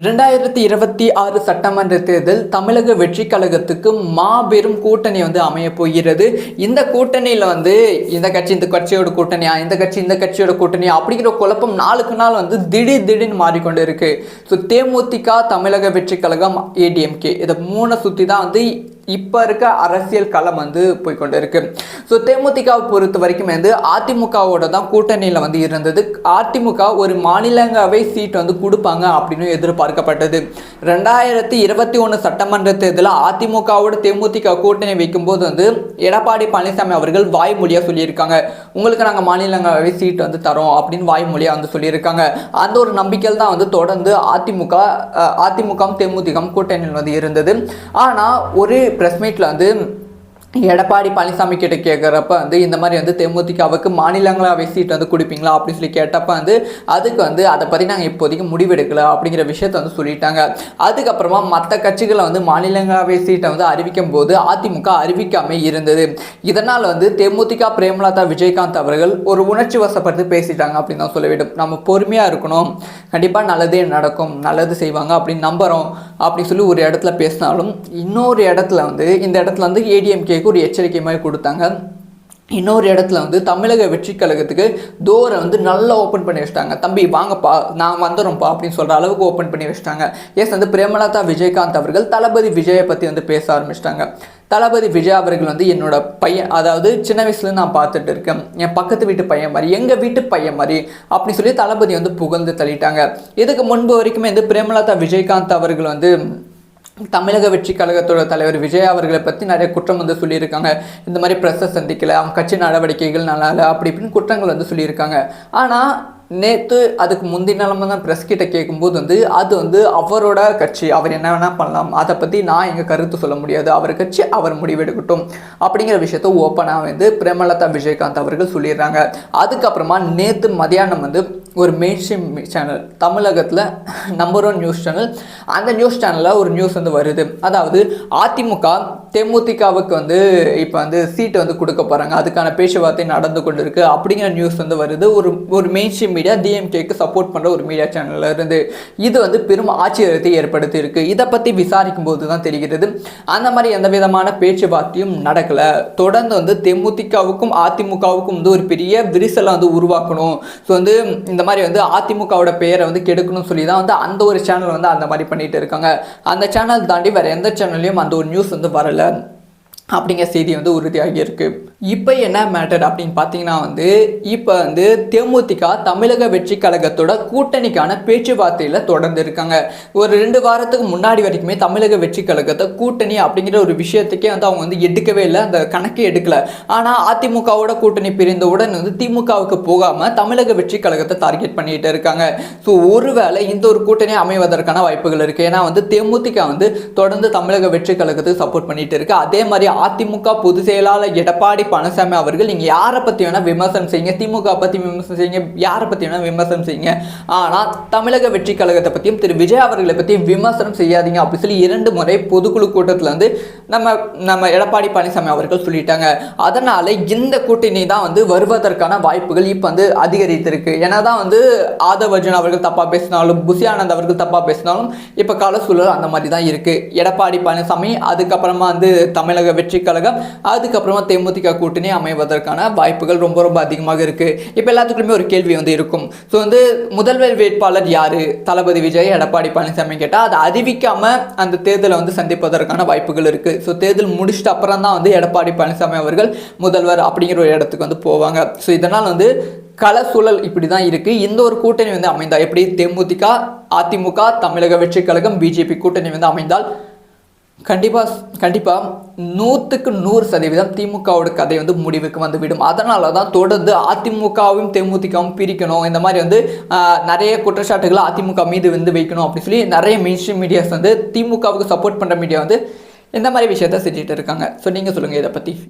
2026 சட்டமன்ற தேர்தல் தமிழக வெற்றி கழகத்துக்கு மாபெரும் கூட்டணி அமைய போகிறது. இந்த கூட்டணியில் இந்த கட்சி இந்த கட்சியோட கூட்டணியா, இந்த கட்சி இந்த கட்சியோட கூட்டணியா அப்படிங்கிற குழப்பம் நாளுக்கு நாள் திடீர்னு மாறிக்கொண்டு இருக்கு. ஸோ தேமுதிக, தமிழக வெற்றி கழகம், ஏடிஎம்கே இதை மூணை சுற்றி தான் இப்போ இருக்க அரசியல் களம் போய்கொண்டு இருக்கு. ஸோ தேமுதிகவை பொறுத்த வரைக்கும் அதிமுகவோட தான் கூட்டணியில் இருந்தது. அதிமுக ஒரு மாநிலங்களவை சீட் கொடுப்பாங்க அப்படின்னு எதிர்பார்க்கப்பட்டது. 2021 சட்டமன்ற தேர்தலில் அதிமுகவோட தேமுதிக கூட்டணி வைக்கும்போது எடப்பாடி பழனிசாமி அவர்கள் வாய்மொழியாக சொல்லியிருக்காங்க, உங்களுக்கு நாங்கள் மாநிலங்களவை சீட் தரோம் அப்படின்னு வாய்மொழியாக சொல்லியிருக்காங்க. அந்த ஒரு நம்பிக்கையில் தான் தொடர்ந்து அதிமுக தேமுதிக கூட்டணியில் இருந்தது. ஆனால் ஒரு பிரஸ் மீட்டில் எடப்பாடி பழனிசாமி கிட்ட கேட்குறப்ப இந்த மாதிரி தேமுதிகவுக்கு மாநிலங்களவை சீட் கொடுப்பீங்களா அப்படின்னு சொல்லி கேட்டப்ப அதுக்கு அதை பற்றி நாங்கள் இப்போதைக்கு முடிவெடுக்கல அப்படிங்கிற விஷயத்த சொல்லிட்டாங்க. அதுக்கப்புறமா மற்ற கட்சிகளை மாநிலங்களவை சீட்டை அறிவிக்கும் போது அதிமுக அறிவிக்காமல் இருந்தது. இதனால் தேமுதிக பிரேமலதா விஜயகாந்த் அவர்கள் ஒரு உணர்ச்சி வசப்பட்டு பேசிட்டாங்க அப்படின்னு தான் சொல்ல வேண்டும். நம்ம பொறுமையாக இருக்கணும், கண்டிப்பாக நல்லதே நடக்கும், நல்லது செய்வாங்க அப்படின்னு நம்புகிறோம் அப்படின்னு சொல்லி ஒரு இடத்துல பேசினாலும், இன்னொரு இடத்துல இந்த இடத்துல ஏடிஎம்கே ஒரு எச்சரிக்கை மாதிரி கொடுத்தாங்க. இன்னொரு இடத்துல தமிழக வெற்றி கழகத்துக்கு டோரை நல்லா ஓப்பன் பண்ணி வச்சிட்டாங்க. தம்பி வாங்கப்பா, நான் வந்துடும்ப்பா அப்படின்னு சொல்கிற அளவுக்கு ஓப்பன் பண்ணி வச்சிட்டாங்க. எஸ் பிரேமலதா விஜயகாந்த் அவர்கள் தளபதி விஜயை பற்றி பேச ஆரம்பிச்சிட்டாங்க. தளபதி விஜய் அவர்கள் என்னோட பையன், அதாவது சின்ன வயசுல நான் பார்த்துட்டு இருக்கேன், என் பக்கத்து வீட்டு பையன் மாதிரி, எங்கள் வீட்டு பையன் மாதிரி அப்படின்னு சொல்லி தளபதி புகழ்ந்து தள்ளிட்டாங்க. இதுக்கு முன்பு வரைக்குமே பிரேமலதா விஜயகாந்த் அவர்கள் தமிழக வெற்றி கழகத்தோட தலைவர் விஜய் அவர்களை பற்றி நிறைய குற்றம் சொல்லியிருக்காங்க. இந்த மாதிரி ப்ரெஸ்ஸை சந்திக்கலை, அவங்க கட்சி நடவடிக்கைகள் நல்லா இல்லை அப்படி இப்படின்னு குற்றங்கள் சொல்லியிருக்காங்க. ஆனால் நேற்று அதுக்கு முந்தின நிலமை தான் ப்ரெஸ் கிட்ட கேட்கும்போது அது அவரோட கட்சி, அவர் என்ன வேணால் பண்ணலாம், அதை பற்றி நான் எங்கள் கருத்து சொல்ல முடியாது, அவர் கட்சி அவர் முடிவெடுக்கட்டும் அப்படிங்கிற விஷயத்த ஓப்பனாக பிரேமலதா விஜயகாந்த் அவர்கள் சொல்லிடுறாங்க. அதுக்கப்புறமா நேற்று மதியானம் ஒரு மெயின்ஸ்ட்ரீம் சேனல், தமிழகத்தில் நம்பர் 1 நியூஸ் சேனல், அந்த நியூஸ் சேனலில் ஒரு நியூஸ் வருது. அதாவது அதிமுக தேமுதிகவுக்கு இப்போ சீட்டை கொடுக்க போகிறாங்க, அதுக்கான பேச்சுவார்த்தை நடந்து கொண்டு இருக்கு அப்படிங்கிற நியூஸ் வருது. ஒரு மெயின்ஸ்ட்ரீம் மீடியா டிஎம்கேக்கு சப்போர்ட் பண்ணுற ஒரு மீடியா சேனலில் இருந்து இது பெரும் ஆச்சரியத்தை ஏற்படுத்தி இருக்கு. இதை பற்றி விசாரிக்கும் போது தான் தெரிகிறது அந்த மாதிரி எந்த விதமான பேச்சுவார்த்தையும் நடக்கலை. தொடர்ந்து தேமுதிகவுக்கும் அதிமுகவுக்கும் ஒரு பெரிய விரிசலை உருவாக்கணும். ஸோ இந்த மாதிரி அதிமுகவோட பெயரை கெடுக்கணும்னு சொல்லி தான் அந்த ஒரு சேனல் அந்த மாதிரி பண்ணிட்டு இருக்காங்க. அந்த சேனல் தாண்டி வேற எந்த சேனல்லையும் அந்த ஒரு நியூஸ் வரல அப்படிங்கிற செய்தி உறுதியாகி இருக்கு. இப்போ என்ன மேட்டர் அப்படின்னு பார்த்தீங்கன்னா இப்போ தேமுதிக தமிழக வெற்றி கழகத்தோட கூட்டணிக்கான பேச்சுவார்த்தையில் தொடர்ந்து இருக்காங்க. ஒரு 2 வாரத்துக்கு முன்னாடி வரைக்குமே தமிழக வெற்றி கழகத்தை கூட்டணி அப்படிங்கிற ஒரு விஷயத்துக்கே அவங்க எடுக்கவே இல்லை, அந்த கணக்கே எடுக்கல. ஆனால் அதிமுகவோட கூட்டணி பிரிந்தவுடன் திமுகவுக்கு போகாமல் தமிழக வெற்றி கழகத்தை டார்கெட் பண்ணிட்டு இருக்காங்க. ஸோ ஒருவேளை இந்த ஒரு கூட்டணி அமைவதற்கான வாய்ப்புகள் இருக்குது. ஏன்னா தேமுதிக தொடர்ந்து தமிழக வெற்றி கழகத்துக்கு சப்போர்ட் பண்ணிட்டு இருக்கு. அதே மாதிரி அதிமுக பொதுச் செயலாளர் எடப்பாடி பழனிசாமி அவர்கள் நீங்க யாரை பத்தி வேணா விமர்சனம் செய்யுங்க, திமுக பத்தி விமர்சனம் செய்யுங்க, யாரை பத்தி வேணா விமர்சனம் செய்யுங்க, ஆனா தமிழக வெற்றி கழகத்தை பத்தியும் திரு விஜய் அவர்களை பத்தி விமர்சனம் செய்யாதீங்க அப்படி சொல்லி 2 முறை பொதுக்குழு கூட்டத்தில் நம்ம எடப்பாடி பழனிசாமி அவர்கள் சொல்லிட்டாங்க. அதனால இந்த கூட்டணி தான் வருவதற்கான வாய்ப்புகள் இப்போ அதிகரித்திருக்கு. ஏன்னா தான் ஆதவ் அர்ஜுன் அவர்கள் தப்பா பேசினாலும், புசி ஆனந்த் அவர்கள் தப்பா பேசினாலும் இப்போ கால சூழல் அந்த மாதிரி தான் இருக்கு. எடப்பாடி பழனிசாமி, அதுக்கப்புறமா தமிழக வெற்றி கழகம், அதுக்கப்புறமா தேமுதிக கூட்டணி அமைவதற்கான வாய்ப்புகள் ரொம்ப ரொம்ப அதிகமாக இருக்கு. இப்போ எல்லாத்துக்குமே ஒரு கேள்வி இருக்கும். ஸோ முதல்வர் வேட்பாளர் யாரு, தளபதி விஜய், எடப்பாடி பழனிசாமி கேட்டால் அதை அறிவிக்காம அந்த தேர்தலை சந்திப்பதற்கான வாய்ப்புகள் இருக்கு. ஸோ தேர்தல் முடிச்சிட்ட அப்புறம் தான் எடப்பாடி பழனிசாமி அவர்கள் முதல்வர் அப்படிங்கிற ஒரு இடத்துக்கு போவாங்க. ஸோ இதனால் கள சூழல் இப்படி தான் இருக்கு. இந்த ஒரு கூட்டணி அமைந்தா எப்படி, தேமுதிக, அதிமுக, தமிழக வெற்றி கழகம், பிஜேபி கூட்டணி அமைந்தால் கண்டிப்பாக 100க்கு 100% திமுகவோட கதை முடிவுக்கு வந்துவிடும். அதனால தான் தொடர்ந்து அதிமுகவும் தேமுதிகவும் பிரிக்கணும், இந்த மாதிரி நிறைய குற்றச்சாட்டுகளை அதிமுக மீது வைக்கணும் அப்படி சொல்லி நிறைய மெயின்ஸ்ட்ரீம் மீடியாஸ் திமுகவுக்கு சப்போர்ட் பண்ணுற மீடியா இந்த மாதிரி விஷயத்த செஞ்சுட்டு இருக்காங்க. ஸோ நீங்கள் சொல்லுங்கள் இதை பற்றி.